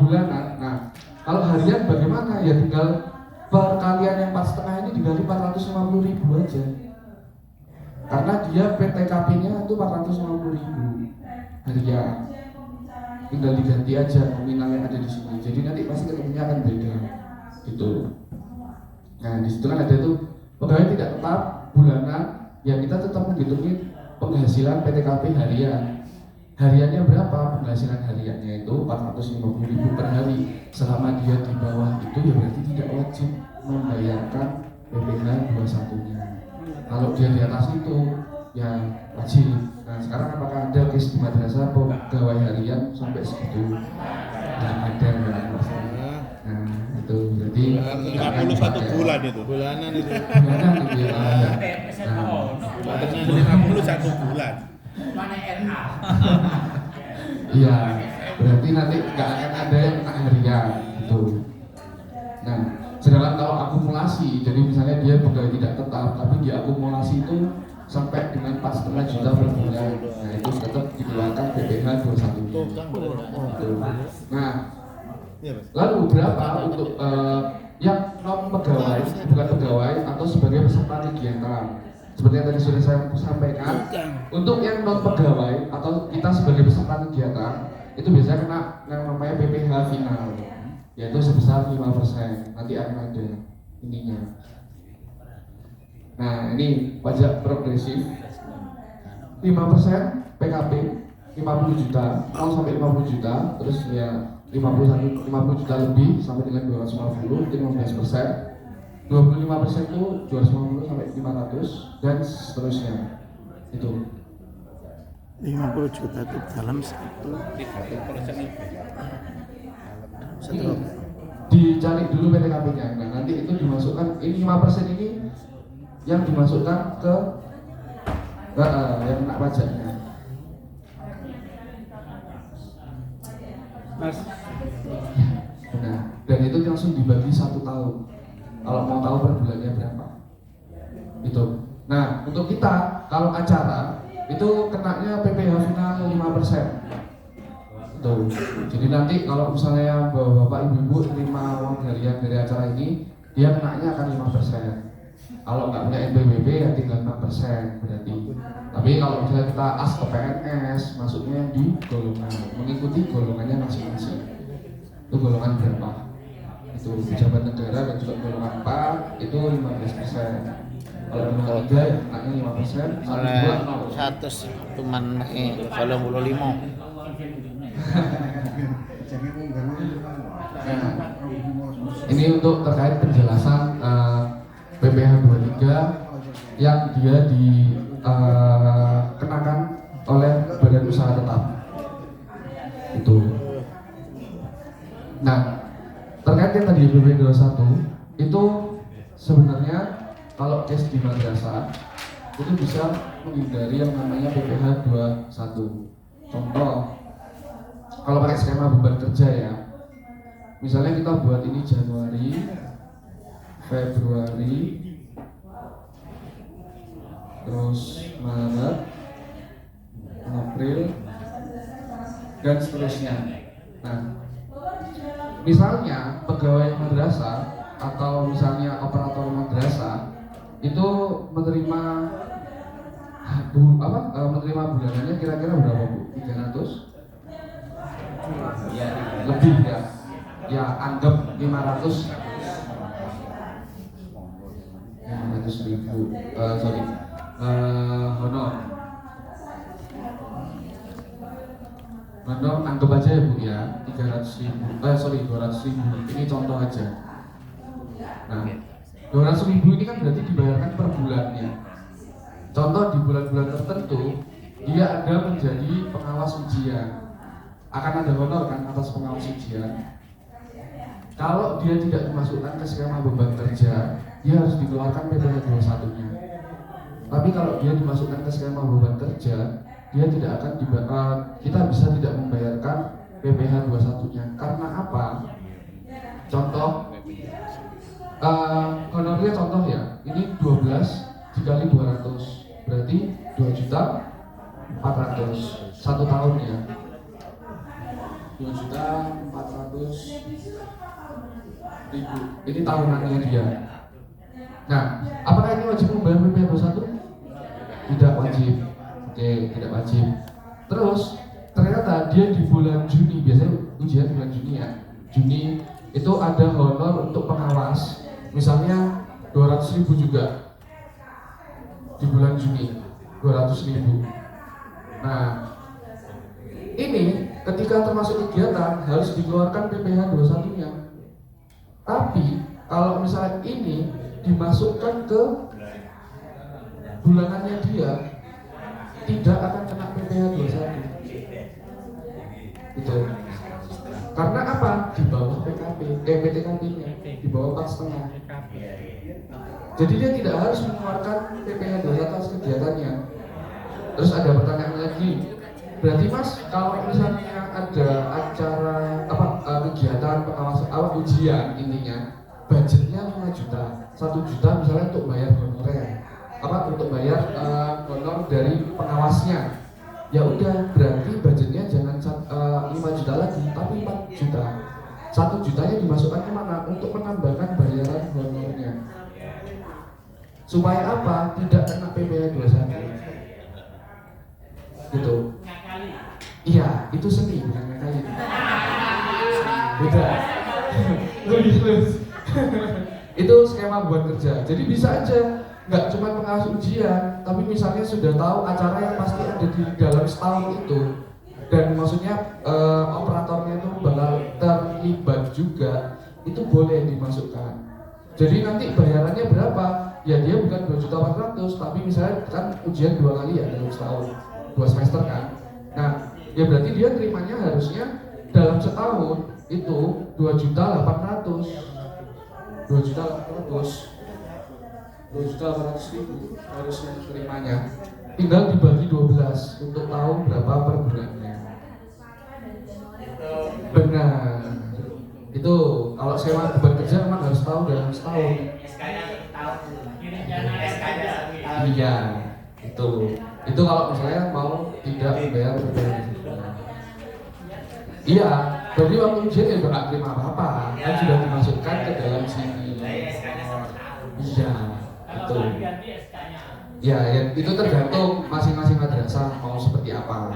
Speaker 1: bulanan. Nah, kalau harian bagaimana? Ya tinggal perkalian yang 4,5 ini dikali 450.000 aja. Karena dia PTKP-nya itu 450.000 harian. Tinggal diganti aja nominal yang ada di sini. Jadi nanti pasti ketemunya akan beda. Gitu. Nah, di situ kan ada tuh pegawai tidak tetap bulanan, ya kita tetap menghitungin penghasilan PTKP harian. Hariannya berapa? Penghasilan hariannya itu 450.000 per hari. Selama dia di bawah itu ya berarti tidak wajib membayarkan PPh 21-nya. Kalau dia di atas itu ya wajib. Nah, sekarang apakah ada case di madrasah pegawai harian sampai segitu? Nah, ada ya. Nah, itu berarti
Speaker 2: 51 bulan itu. Bulanan itu.
Speaker 1: Bulanan itu ya.
Speaker 2: Nah, 51 bulan.
Speaker 3: Mana RA?
Speaker 1: Iya, berarti nanti nggak akan ada yang kena harian gitu. Nah, sedangkan kalau akumulasi, jadi misalnya dia pegawai tidak tetap, tapi dia akumulasi itu sampai dengan 4,5 juta per bulan. Nah, itu tetap dikeluarkan PPh 21. Nah, lalu berapa untuk yang non pegawai, bukan pegawai atau sebagai peserta kegiatan? Seperti yang tadi sudah saya sampaikan, untuk yang non pegawai atau kita sebagai peserta kegiatan itu biasanya kena yang namanya PPh final, yaitu sebesar 5%. Nanti akan ada ininya. Nah, ini pajak progresif 5% PKP 50 juta, 0 sampai 50 juta, terus ya 50 juta lebih sampai dengan 250 itu 15%. 25% itu 250 sampai 500 dan seterusnya. Itu
Speaker 4: 50 juta itu dalam satu
Speaker 1: dicari dulu PTKP-nya. Nah, nanti itu dimasukkan, ini 5% ini yang dimasukkan ke yang kena pajaknya.
Speaker 3: Mas.
Speaker 1: Nah, dan itu langsung dibagi 1 tahun. Kalau mau tahu per bulannya berapa. Itu. Nah, untuk kita kalau acara itu kenanya PPh final 5%. Tuh. Jadi nanti kalau misalnya bapak ibu terima uang harian dari acara ini, dia kenanya akan 5%. Kalau nggak punya NPWP ya tinggal 6% berarti. Tapi kalau misalnya kita as ke PNS, masuknya di golongan, mengikuti golongannya masing-masing. Itu golongan berapa? Itu pejabat negara dan juga golongan 4 itu 15%. Kalau golongan 3 ya kenanya 5%.
Speaker 4: oleh 100 cuman kalau 55.
Speaker 1: Nah, ini untuk terkait penjelasan PPh 23 yang dia dikenakan oleh badan usaha tetap. Itu. Nah, terkait yang tadi PPh 21 itu sebenarnya kalau case di madrasah itu bisa menghindari yang namanya PPh 21. Contoh, kalau pakai skema beban kerja ya, Misalnya kita buat ini Januari, Februari, terus Maret, April, dan seterusnya. Nah, misalnya pegawai madrasah atau misalnya operator madrasah itu menerima menerima bulanannya kira-kira berapa Bu? 300? Lebih ya? Ya anggap 500 ribu honor anggap aja ya Bu ya 200 ribu ini contoh aja. Nah 200 ribu ini kan berarti dibayarkan per bulannya. Contoh di bulan-bulan tertentu dia ada menjadi pengawas ujian, akan ada honor kan atas pengawas ujian. Kalau dia tidak dimasukkan ke skema beban kerja, dia harus dikeluarkan PPh 21-nya. Tapi kalau dia dimasukkan ke skema beban kerja, dia tidak akan kita bisa tidak membayarkan PPh 21-nya. Karena apa? Contoh, honornya contoh ya, ini 12 dikali 200, berarti 2.400.000 1 tahun ya. 2.400.000 ini tahunannya dia. Nah, apakah ini wajib membayar PPh 21? Tidak wajib. Oke, tidak wajib. Terus ternyata dia di bulan Juni, biasanya ujian bulan Juni ya. Juni itu ada honor untuk pengawas, misalnya 200 ribu juga di bulan Juni, 200 ribu. Nah, ini ketika termasuk kegiatan harus dikeluarkan PPh 21-nya. Tapi kalau misalnya ini dimasukkan ke bulanannya dia, tidak akan kena PPh 21. Gitu. Karena apa? Di bawah PTKP-nya, di bawah 4,5. Jadi dia tidak harus mengeluarkan PPh 21 atas kegiatannya. Terus ada pertanyaan lagi, berarti Mas kalau misalnya ada acara kegiatan pengawasan ujian intinya budgetnya 5 juta, 1 juta misalnya untuk bayar honorer, untuk bayar honor dari pengawasnya. Ya udah, berarti budgetnya jangan 5 juta lagi, tapi 4 juta. 1 jutanya dimasukkan kemana? Untuk menambahkan bayaran honornya. Supaya apa? Tidak kena PPh 21. Gitu. Iya, itu seni bukan ngakali. Beda. Lebih halus. Itu skema buat kerja. Jadi bisa aja nggak cuma pengawas ujian, tapi misalnya sudah tahu acara yang pasti ada di dalam setahun itu, dan maksudnya operatornya itu bakal terlibat juga, itu boleh dimasukkan. Jadi nanti bayarannya berapa? Ya dia bukan 2.400.000, tapi misalnya kan ujian 2 kali ya dalam setahun, 2 semester kan. Nah, ya berarti dia terimanya harusnya dalam setahun itu 2.800.000 harusnya terimanya. Tinggal dibagi 12 untuk tahu berapa per bulannya. Benar. Itu kalau skema beban kerja memang harus tahu dalam setahun. Iya, itu kalau misalnya mau tidak membayar PPh. Iya, berarti waktu ujian ya udah nggak terima apa-apa, kan sudah dimasukkan ke dalam sini. Iya, itu. Ya, itu tergantung masing-masing madrasah mau seperti apa.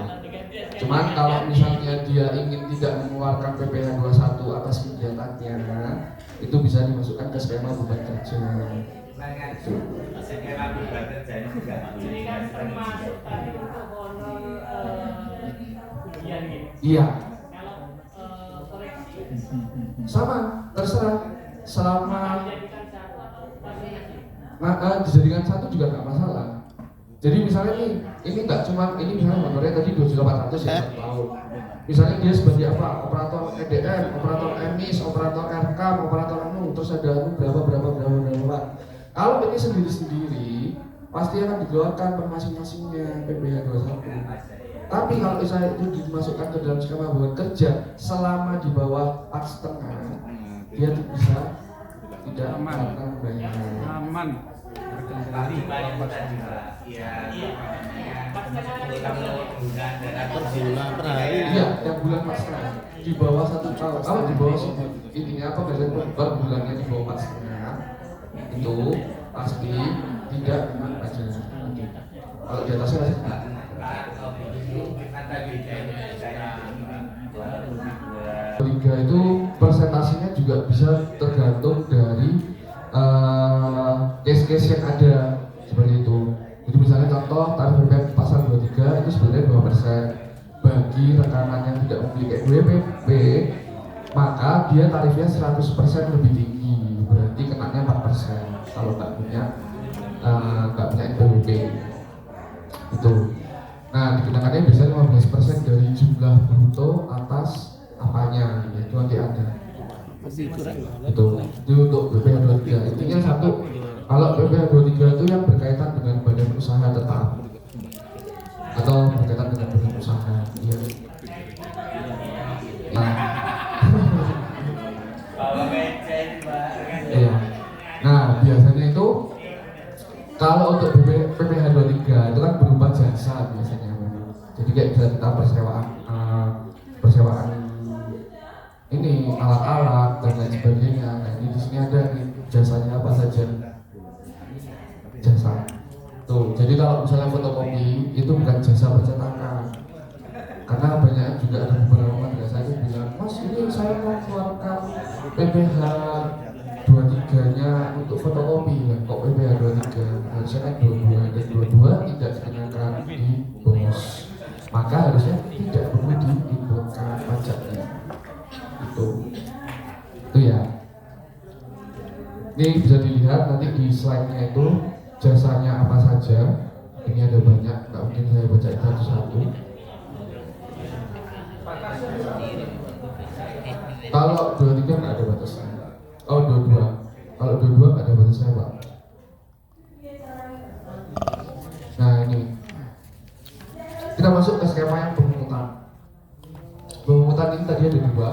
Speaker 1: Cuman kalau misalnya dia ingin tidak mengeluarkan PPh 21 atas kegiatannya, itu bisa dimasukkan ke skema beban kerja. Itu.
Speaker 3: Ini kan termasuk tadi untuk honor ujian gitu.
Speaker 1: Iya.
Speaker 3: Kalau koreksi
Speaker 1: Sama, terserah. Selama
Speaker 3: dijadikan satu atau
Speaker 1: dijadikan satu juga nggak masalah. Jadi misalnya nih, ini nggak cuma ini misalnya honornya tadi 2.400.000 ya per tahun. Misalnya dia sebagai apa? Operator EDM, operator emis, operator RKAM, operator terus ada berapa. Kalau ini sendiri-sendiri pasti akan dikeluarkan per masing-masingnya PPh 21. Tapi kalau misalnya itu dimasukkan ke dalam skema hubungan kerja selama di bawah 4,5, dia tuh bisa tidak melakukan bayaran.
Speaker 4: Aman.
Speaker 2: Per bulan, per hari.
Speaker 1: Iya, yang bulan 4,5 di bawah 1 tahun. Kalau di bawah intinya apa biasanya per bulannya di bawah 4,5 itu pasti tidak kena pajak. Kalau di atasnya masih kena. Liga itu presentasinya juga bisa tergantung dari case-case yang ada seperti itu. Jadi misalnya contoh tarif BPM pasal 23 itu sebenarnya 2%. Bagi rekanan yang tidak memiliki WPP, maka dia tarifnya 100% lebih tinggi. Berarti kenanya 4% kalau nggak punya NPWP itu. Nah, dikenakannya biasanya 15% dari jumlah bruto atas apanya, itu nanti ada. Itu untuk BPH 23. Intinya satu, kalau BPH 23 itu yang berkaitan dengan badan usaha tetap atau berkaitan dengan badan usaha. Iya. Nah, iya. Nah, biasanya itu kalau untuk BPH 23 itu kan berupa jasa biasanya. Jadi kayak kita persewaan ini alat-alat dan lain sebagainya. Nah, ini di sini ada nih jasanya apa saja. Jasa. Tuh, jadi kalau misalnya fotokopi itu bukan jasa percetakan. Karena banyak juga ada beberapa madrasah itu bilang, "Mas, ini saya mau keluarkan PPH 23-nya untuk fotokopi." Ya, kok PPH 23? Harusnya kan 22 dan 22 tidak dikenakan di BOS. Maka harusnya tidak perlu diinputkan pajaknya. Itu ya. Ini bisa dilihat nanti di slide-nya itu jasanya apa saja. Ini ada banyak, nggak mungkin saya baca satu-satu. Kalau 23 nggak ada batasnya. Oh, 22. Kalau 22 nggak ada batasnya, Pak. Nah, ini kita masuk ke skema yang pemungutan. Pemungutan ini tadi ada dua,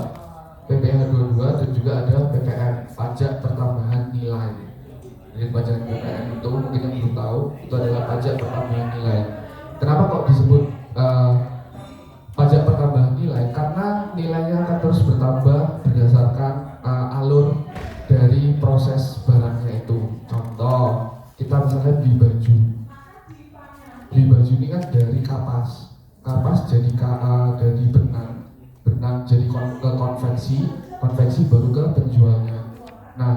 Speaker 1: PPH 22 dan juga ada PPN, pajak pertambahan nilai. Jadi pajak PPN itu mungkin yang belum tahu, itu adalah pajak pertambahan nilai. Kenapa kok disebut pajak pertambahan nilai? Karena nilainya akan terus bertambah berdasarkan alur dari proses barangnya itu. Contoh, kita misalnya beli baju. Beli baju ini kan dari kapas jadi dari benang jadi ke konveksi baru ke penjualnya. Nah,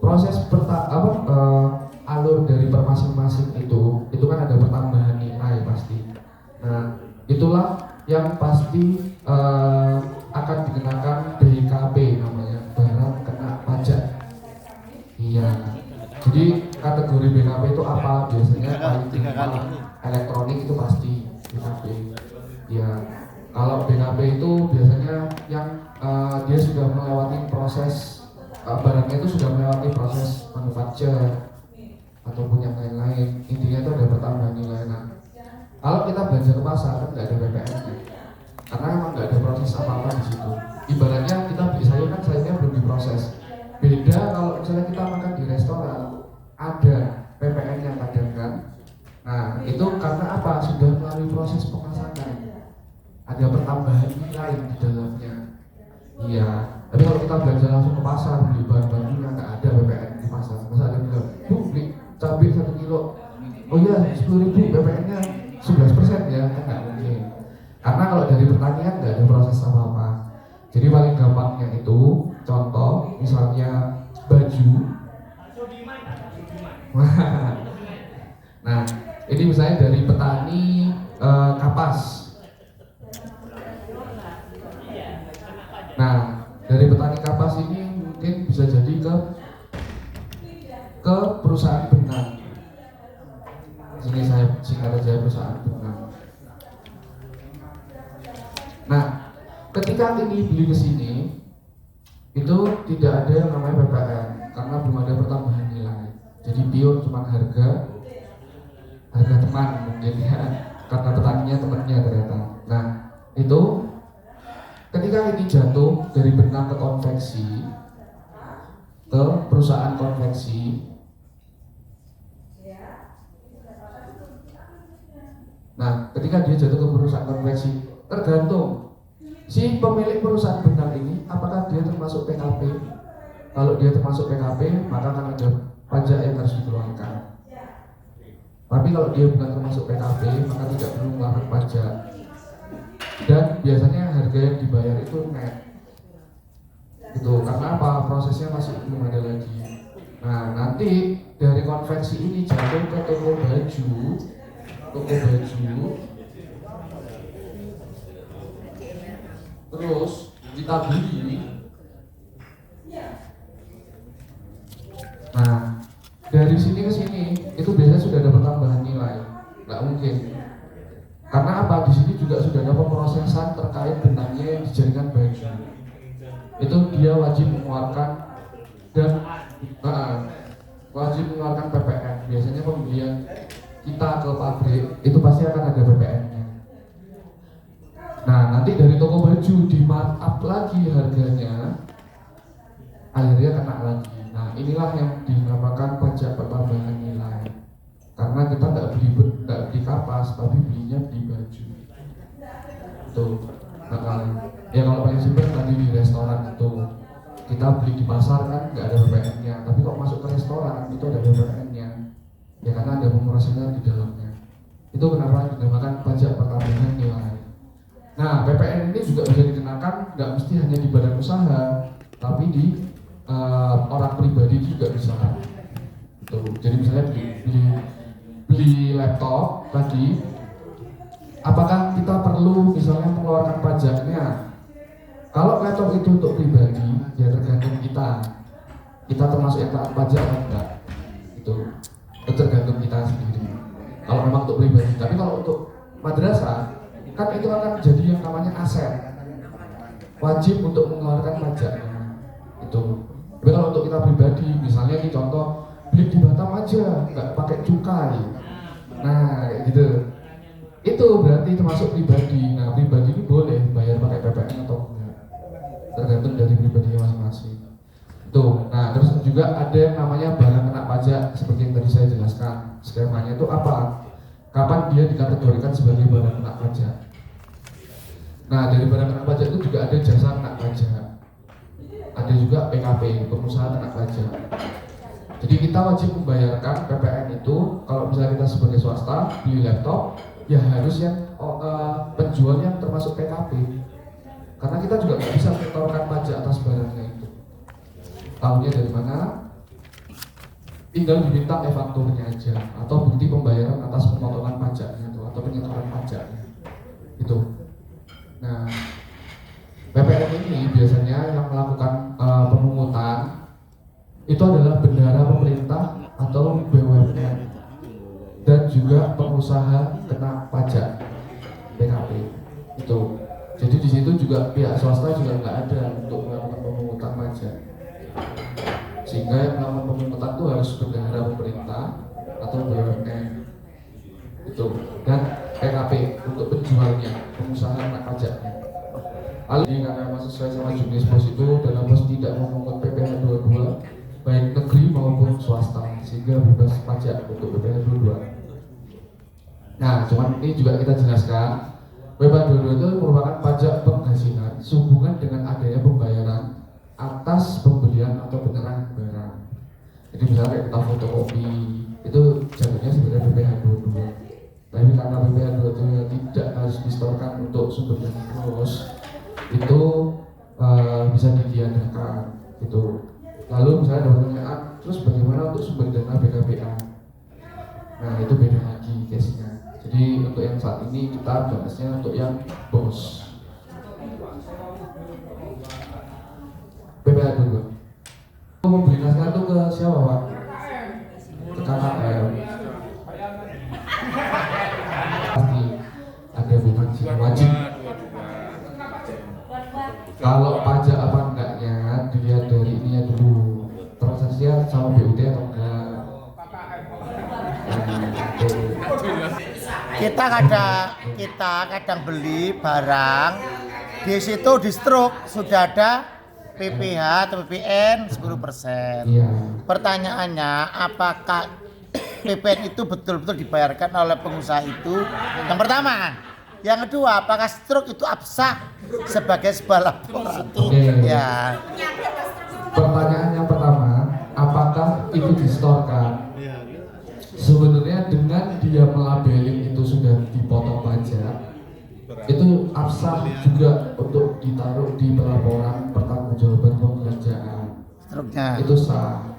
Speaker 1: proses alur dari per masing-masing itu kan ada pertambahan nilai pasti. Nah, itulah yang pasti akan dikenakan BKP, namanya barang kena pajak. Iya. Jadi kategori BKP itu apa? Biasanya paling tinggi elektronik itu pasti BKP. Ya, kalau BKP itu biasanya yang dia sudah melewati proses barangnya itu sudah melewati proses manufaktur ataupun yang lain-lain. Intinya itu ada pertambahan nilai. Nah, kalau kita belanja ke pasar kan nggak ada BPN, karena emang nggak ada proses apa-apa di situ. Ibaratnya kita beli sayur kan sayurnya belum diproses. Beda kalau misalnya kita makan di restoran, ada PPN-nya kadang kan. Nah, itu karena apa? Sudah melalui proses pemasakan. Ada pertambahan nilai di dalamnya. Iya. Tapi kalau kita belanja langsung ke pasar beli bahan-bahannya nggak ada PPN di pasar. Masa ada bilang, "Bu, beli cabai 1 kilo. Oh iya, 10.000 PPN-nya 11% ya." Kan nggak mungkin. Karena kalau dari pertanian nggak ada proses apa-apa. Jadi paling gampangnya itu contoh misalnya baju. Nah, ini misalnya dari petani kapas. Nah, dari petani kapas ini mungkin bisa jadi ke perusahaan benang. Sini saya singkat aja perusahaan benang. Nah, ketika ini beli ke sini itu tidak ada yang namanya PPN karena belum ada pertambahan nilai. Jadi pure cuma harga teman mungkin ya. karena petaninya temannya ternyata. Nah itu ketika ini jatuh dari benang ke konveksi ke perusahaan konveksi. Nah ketika dia jatuh ke perusahaan konveksi, tergantung si pemilik perusahaan benang ini apakah dia termasuk PKP. Kalau dia termasuk PKP maka akan ada pajak yang harus dikeluarkan. Tapi kalau dia bukan termasuk PKP maka tidak perlu mengeluarkan pajak. Dan biasanya harga yang dibayar itu net. Itu karena apa? Prosesnya masih belum ada lagi. Nah nanti dari konveksi ini jatuh ke toko baju, terus kita beli. Nah dari sini ke sini itu biasanya sudah ada pertambahan nilai, nggak mungkin. Karena apa? Di sini juga sudah ada pemrosesan terkait benangnya yang dijadikan baju. Itu dia wajib mengeluarkan dan wajib mengeluarkan PPN. Biasanya pembelian kita ke pabrik itu pasti akan ada PPN-nya. Nah nanti dari toko baju di markup lagi harganya, akhirnya kena lagi. Nah inilah yang dinamakan pajak pertambahan nilai. Karena kita nggak beli kapas, tapi belinya beli baju. Tuh. Nah, ya kalau paling simpel tadi di restoran itu kita beli di pasar kan nggak ada PPN-nya, tapi kalau masuk ke restoran itu ada PPN-nya. Ya karena ada pemrosesan di dalamnya. Itu kenapa dinamakan pajak pertambahan nilai. Nah PPN ini juga bisa dikenakan nggak mesti hanya di badan usaha, tapi di orang pribadi juga bisa. Tuh. Jadi misalnya beli laptop tadi, apakah kita perlu misalnya mengeluarkan pajaknya? Kalau laptop itu untuk pribadi, ya tergantung kita. Kita termasuk yang taat pajak atau enggak? Itu tergantung kita sendiri. Kalau memang untuk pribadi, tapi kalau untuk madrasah, kan itu akan jadi yang namanya aset. Wajib untuk mengeluarkan pajaknya. Itu. Tapi kalau untuk kita pribadi, misalnya ini contoh beli di Batam aja, nggak pakai cukai. Nah, kayak gitu. Itu berarti termasuk pribadi. Nah, pribadi ini boleh bayar pakai PPN atau enggak. Tergantung dari pribadi masing-masing. Tuh. Nah, terus juga ada yang namanya barang kena pajak seperti yang tadi saya jelaskan. Skemanya itu apa? Kapan dia dikategorikan sebagai barang kena pajak? Nah, dari barang kena pajak itu juga ada jasa kena pajak. Ada juga PKP, pengusaha kena pajak. Jadi kita wajib membayarkan PPN itu kalau misalnya kita sebagai swasta beli laptop, ya harus yang penjual yang termasuk PKP. Karena kita juga nggak bisa menyetorkan pajak atas barangnya itu. Tahunya dari mana? Tinggal diminta e-fakturnya aja atau bukti pembayaran atas pemotongan pajaknya itu atau penyetoran pajaknya. Itu. Nah, PPN ini biasanya yang melakukan pemungutan itu adalah bendahara pemerintah atau BUMN dan juga pengusaha kena pajak PKP itu. Jadi di situ juga pihak swasta juga nggak ada untuk melakukan pemungutan pajak, sehingga yang melakukan pemungutan itu harus bendahara pemerintah atau BUMN itu dan PKP untuk penjualnya, pengusaha kena pajaknya. Lalu karena masih sesuai sama jenis pos itu dalam pos tidak memungut PPh 22 baik negeri maupun swasta sehingga bebas pajak untuk PPh 22. Nah, cuman ini juga kita jelaskan PPh 22 itu merupakan pajak penghasilan sehubungan dengan adanya pembayaran atas pembelian atau penyerahan barang. Jadi misalnya kita fotokopi itu jatuhnya sebenarnya PPh 22. Tapi karena PPh 22 tidak harus distorkan untuk sumber yang terus itu bisa ditiadakan gitu. Lalu misalnya ada pertanyaan, terus bagaimana untuk sumber dana BKPA? Nah itu beda lagi case-nya. Jadi untuk yang saat ini kita bahasnya untuk yang bos PPh 22. Membeli naskah itu ke siapa Pak? Ke KKM. Pasti ada bukan sih wajib. Kalau pajak apa enggaknya dilihat dari ininya dulu, transaksinya sama BUT atau enggak.
Speaker 5: kita kadang beli barang di situ di struk sudah ada PPh atau PPN 10%.
Speaker 1: Iya.
Speaker 5: Pertanyaannya, apakah PPN itu betul-betul dibayarkan oleh pengusaha itu? Yang pertama. Yang kedua, apakah struk itu absah sebagai sebuah laporan?
Speaker 1: Oke.
Speaker 5: Ya.
Speaker 1: Pertanyaan yang pertama, apakah itu distorkan?
Speaker 2: Iya.
Speaker 1: Sebenarnya dengan dia melabelin itu sudah dipotong pajak, itu absah juga untuk ditaruh di pelaporan pertanggungjawaban pembelanjaan.
Speaker 5: Struknya.
Speaker 1: Itu sah.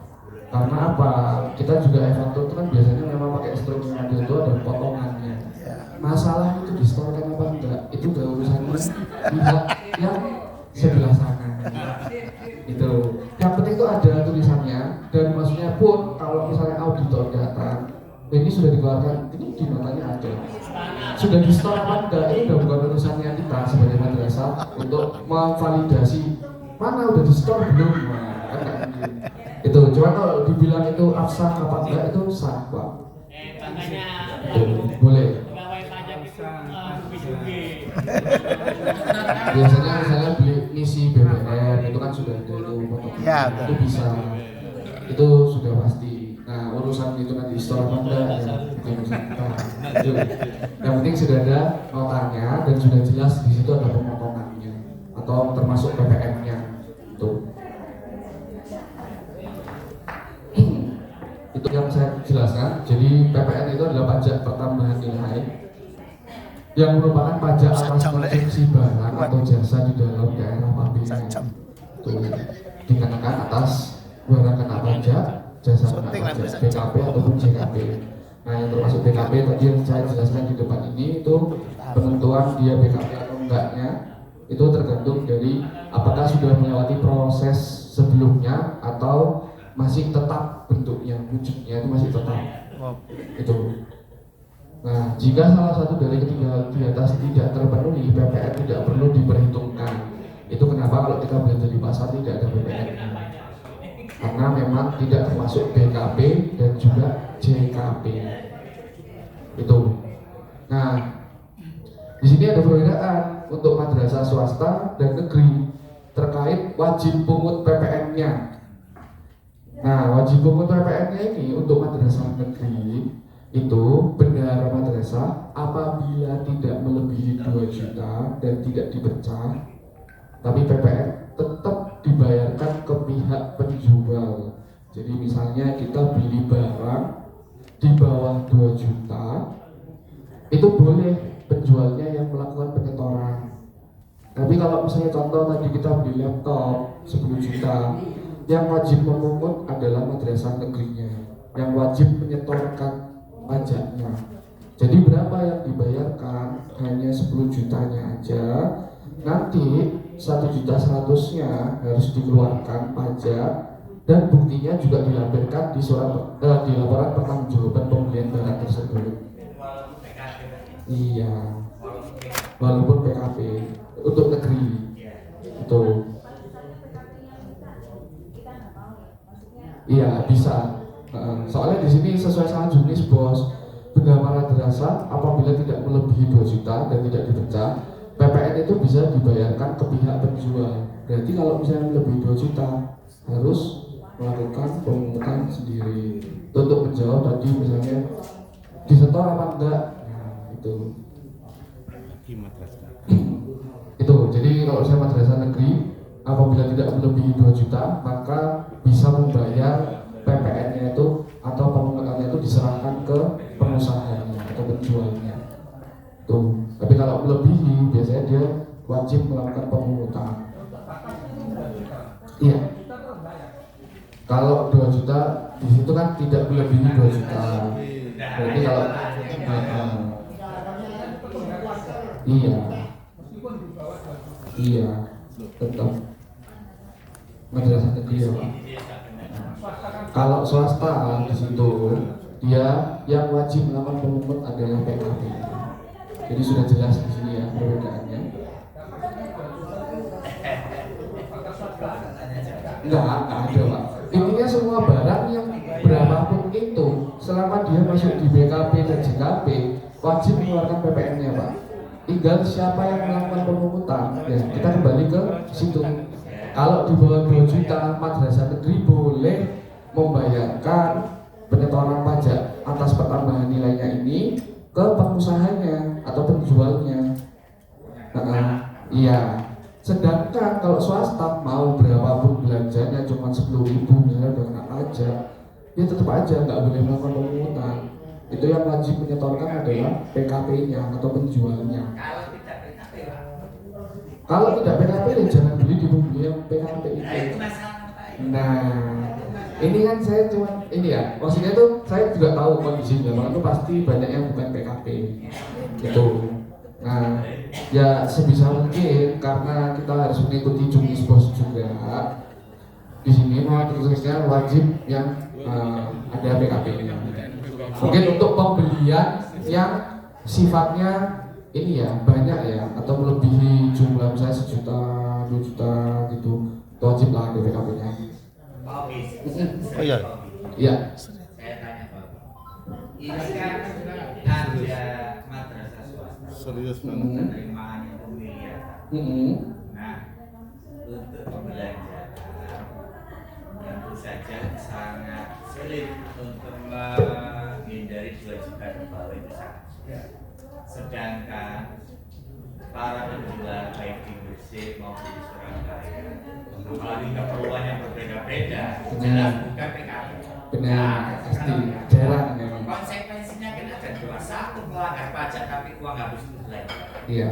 Speaker 1: Karena apa? Kita juga e-faktur itu kan biasanya memang pakai struk yang ada itu ada potongannya. Masalah itu distorkan apa enggak? Itu udah urusan pihak yang sebelah sana. Itu. Yang penting itu ada tulisannya dan maksudnya pun kalau misalnya auditor datang, ini sudah dikeluarkan, ini di notanya ada. Sudah di store apa enggak? Ini udah bukan urusannya kita sebagai madrasah untuk memvalidasi mana udah di store belum. Nah, kan itu. Cuma kalau dibilang itu absah apa enggak itu sah, Pak.
Speaker 3: Makanya
Speaker 1: Boleh.
Speaker 3: pegawai pajak itu dugi-dugi.
Speaker 1: Biasanya misalnya beli ngisi BBM itu kan sudah ada itu potongan.
Speaker 5: Ya,
Speaker 1: Itu bisa. Itu sudah pasti. Nah, urusan itu nanti store apa enggak ya bukan urusan kita. Itu. Yang penting sudah ada notanya dan sudah jelas di situ ada pemotongannya atau termasuk PPN-nya. Itu. Itu yang saya jelaskan. Jadi PPN itu adalah pajak pertambahan nilai yang merupakan pajak atas konsumsi barang atau jasa di dalam daerah pabrik. Dikenakan atas barang kena pajak, jasa kena pajak, BKP ataupun JKP. Nah, yang termasuk BKP tadi yang saya jelaskan di depan ini itu penentuan dia BKP atau enggaknya itu tergantung dari apakah sudah melewati proses sebelumnya atau masih tetap bentuknya, wujudnya itu masih tetap. Itu. Nah, jika salah satu dari ketiga di atas tidak terpenuhi, PPN tidak perlu diperhitungkan. Itu kenapa kalau kita belanja di pasar tidak ada PPN. Karena memang tidak termasuk BKP dan juga JKP. Itu. Nah, di sini ada perbedaan untuk madrasah swasta dan negeri terkait wajib pungut PPN-nya. Nah, wajib pungut PPN-nya ini untuk madrasah negeri itu bendahara madrasah apabila tidak melebihi 2 juta dan tidak dipecah, tapi PPN tetap dibayarkan ke pihak penjual. Jadi misalnya kita beli barang di bawah 2 juta, itu boleh penjualnya yang melakukan penyetoran. Tapi kalau misalnya contoh tadi kita beli laptop 10 juta, yang wajib memungut adalah madrasah negerinya, yang wajib menyetorkan pajaknya. Jadi berapa yang dibayarkan? Hanya 10 jutanya aja. Nanti 1.100.000-nya harus dikeluarkan pajak dan buktinya juga dilampirkan di di laporan pertanggungjawaban pembelian barang tersebut. Iya, walaupun PKP untuk negeri itu. Iya bisa. Soalnya di sini sesuai sama jenis bos, bendahara madrasah apabila tidak melebihi 2 juta dan tidak dipecah, PPN itu bisa dibayarkan ke pihak penjual. Berarti kalau misalnya lebih 2 juta harus melakukan pemungutan sendiri. Untuk menjawab tadi misalnya disetor apa enggak, nah, itu. Itu. Jadi kalau saya madrasah negeri apabila tidak melebihi 2 juta maka bisa membayar PPN-nya itu atau pemungutannya itu diserahkan ke pengusahanya atau penjualnya. Tuh. Tapi kalau melebihi biasanya dia wajib melakukan pemungutan. Iya. Kalau 2 juta di situ kan tidak melebihi 2 juta. Berarti kalau iya. Iya, tetap madrasah negeri ya Pak. Kalau swasta di situ dia yang wajib melakukan pemungut adalah PKP. Jadi sudah jelas di sini ya perbedaannya. Enggak ada Pak. Intinya semua barang yang berapapun itu selama dia masuk di BKP dan JKP wajib mengeluarkan PPN-nya Pak. Tinggal siapa yang melakukan pemungutan, ya kita kembali ke situ. Kalau di bawah 2 juta, madrasah negeri boleh membayarkan penyetoran pajak atas pertambahan nilainya ini ke pengusahanya atau penjualnya. Iya. Sedangkan kalau swasta mau berapapun belanjanya cuma 10.000 misalnya udah kena pajak, ya tetap aja nggak boleh melakukan pemungutan. Itu yang wajib menyetorkan adalah PKP-nya atau penjualnya. Kalau tidak PKP ya jangan beli di pembeli yang PKP itu. Nah, ini kan saya cuma ini ya, maksudnya tuh saya juga tahu kondisinya, itu pasti banyak yang bukan PKP gitu. Nah, ya sebisa mungkin karena kita harus mengikuti Jungkis Bos juga. Di sini mau tulisnya wajib yang ada PKP-nya. Mungkin untuk pembelian yang sifatnya ini ya banyak ya atau melebihi jumlah misalnya 1 juta, 2 juta gitu, wajib lah ada PKP-nya.
Speaker 5: Oh iya.
Speaker 1: Iya.
Speaker 6: Saya tanya Pak, ini kan ada madrasah swasta,
Speaker 2: Serius
Speaker 6: penerimaan itu miliaran. Nah, untuk pembelanjaan tentu saja sangat sulit untuk menghindari 2 juta ke bawah itu sangat sulit. Sedangkan para penjual baik di Gresik maupun di Surabaya mengalami keperluan yang berbeda-beda, jelas bukan PKP.
Speaker 1: Benar, pasti jarang memang.
Speaker 6: Konsekuensinya kan ada 2, 1 melanggar pajak tapi uang habis itu belanja.
Speaker 1: Iya.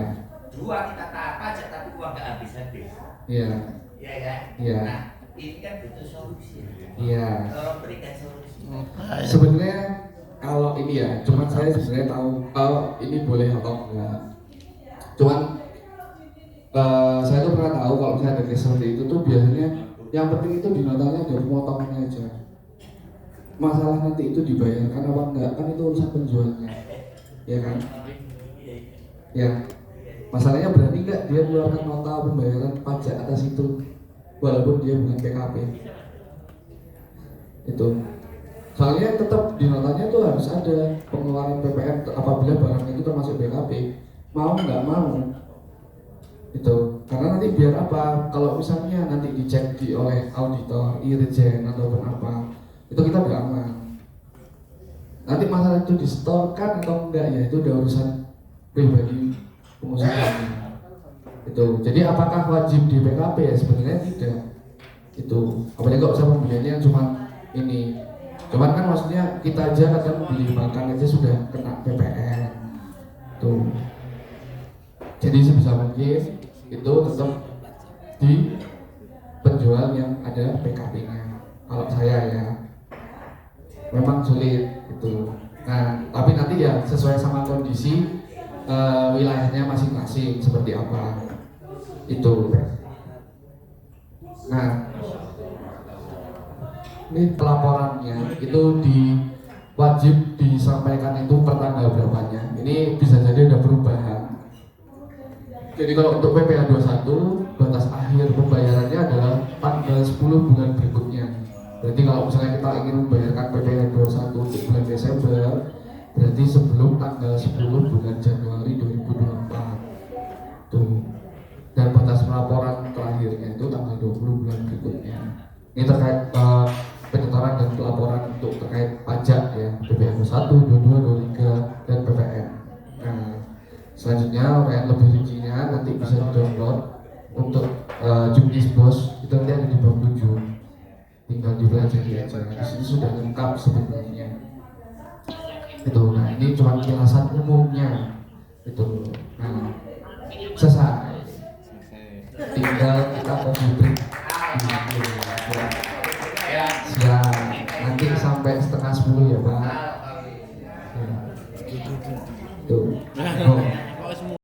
Speaker 6: 2 kita taat pajak tapi uang nggak habis-habis.
Speaker 1: Iya.
Speaker 6: Iya kan?
Speaker 1: Iya.
Speaker 6: Nah, ini kan butuh solusi.
Speaker 1: Iya.
Speaker 6: Tolong berikan solusi.
Speaker 1: Sebenarnya kalau ini ya, cuman saya sebenarnya tahu kalau ini boleh atau enggak. Cuman saya tuh pernah tahu kalau misalnya ada case seperti itu tuh biasanya yang penting itu di notanya ada pemotongannya aja. Masalah nanti itu dibayarkan apa enggak kan itu urusan penjualnya, ya kan? Ya. Masalahnya berani enggak dia mengeluarkan nota pembayaran pajak atas itu walaupun dia bukan PKP. Itu. Soalnya tetap di notanya tuh harus ada pengeluaran PPN apabila barang itu termasuk PKP. Mau nggak mau itu karena nanti biar apa kalau misalnya nanti dicek oleh auditor, irjen ataupun apa itu kita udah aman. Nanti masalah itu disetorkan atau enggak ya itu udah urusan pribadi pengusahanya itu. Jadi apakah wajib di PKP ya sebenarnya tidak itu, apalagi kalau sama pembeliannya cuma ini. Cuman kan maksudnya kita aja kadang beli makan aja sudah kena PPN tuh. Jadi sebisa mungkin itu tetap di penjual yang ada PKP-nya. Kalau saya ya memang sulit itu. Nah, tapi nanti ya sesuai sama kondisi wilayahnya masing-masing seperti apa itu. Nah, ini pelaporannya itu wajib disampaikan itu per tanggal berapanya. Ini bisa jadi ada perubahan. Jadi kalau untuk PPh 21 batas akhir pembayarannya adalah tanggal 10 bulan berikutnya. Berarti kalau misalnya kita ingin membayarkan PPh 21 untuk bulan Desember, berarti sebelum tanggal 10 bulan Januari 2024. Tuh. Dan batas pelaporan terakhirnya itu tanggal 20 bulan berikutnya. Ini terkait penyetoran dan pelaporan untuk terkait pajak ya, PPh 21, 22, 23 dan PPN. Nah, selanjutnya orang yang lebih rincinya nanti bisa di-download untuk Jungkis Bos itu nanti ada di bab 7. Tinggal dipelajari aja. Di sini sudah lengkap sebenarnya. Itu. Nah, ini cuma kilasan umumnya. Itu. Nah, selesai. Tinggal kita komputer. Siap. Nanti sampai setengah 10 ya Pak. Ya.